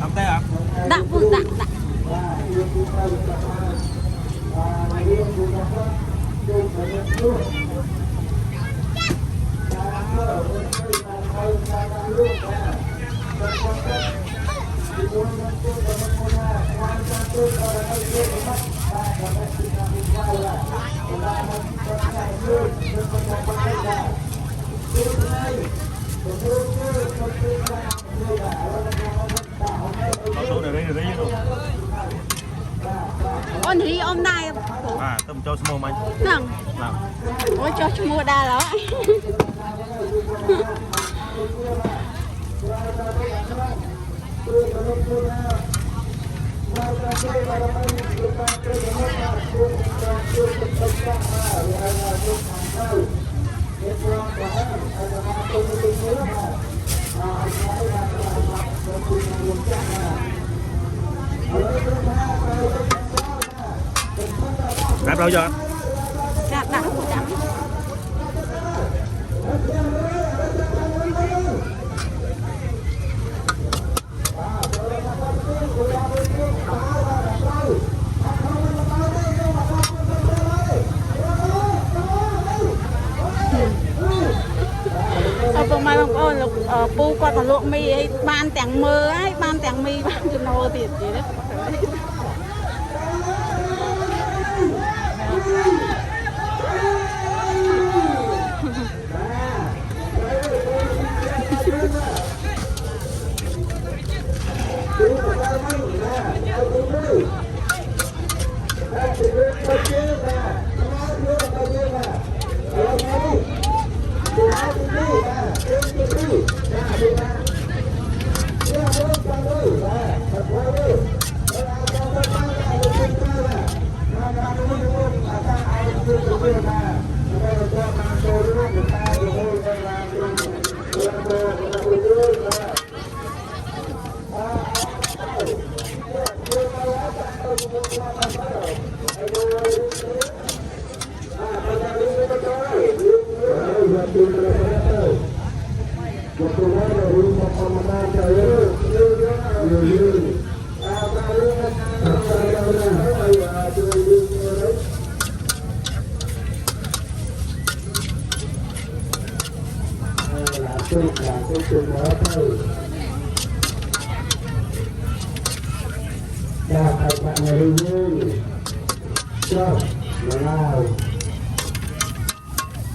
Làm tay à? Đặng phụ đặng đặng. Số này đây rồi. Ôn thì ôm này. À, tầm cho small anh. Nằng. Nào. Ôi cho chúng mua đa đó. Ráp đâu chưa? Đặng đặng phụ đặng. Hôm nay bông ơi pu qua thằng luộc mì ấy ban tảng mơ ấy ban tảng mì ban cho nó tiền gì đấy.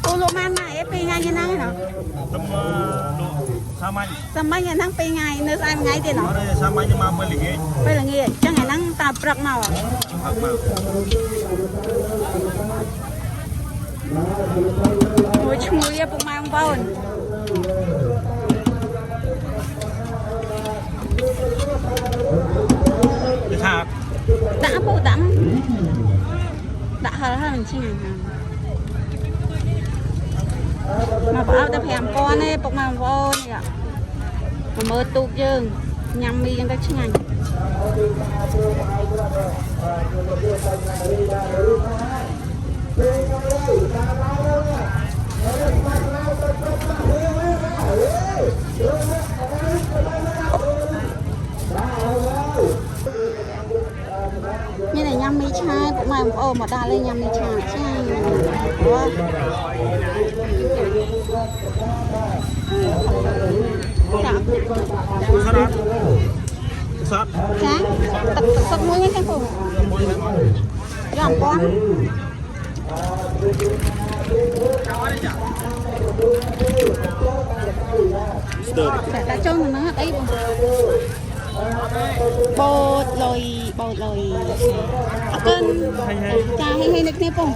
Ô lô man này ép ngày như năng hả? Tầm sao anh? Sao mấy ngày năng pi ngày nơi sai ngày tiền nó? Đây sao anh nhưng mà mới nghỉ. Bây là nghỉ, chắc ngày năng ta bật màu à? Ôi chú mùi ya bụng mai ông vôn. Đã bộ đắm. Đã hơn chi ngày nào. Mà bỏ áo tập hẻm con ấy, bụng mai ông vôn này ạ. Mà mơ tụt dương, nhằm mi trong các chi ngành. Như này nhâm mi chai, cũng mà ôm một đà lên nhâm mi chai chai. Sót. Sáng, tập sắp mũi nhé các phụ. Dọn con. Đã trông rồi nó hết ấy rồi. Bột lồi cân. Chà hay hay được nếp không?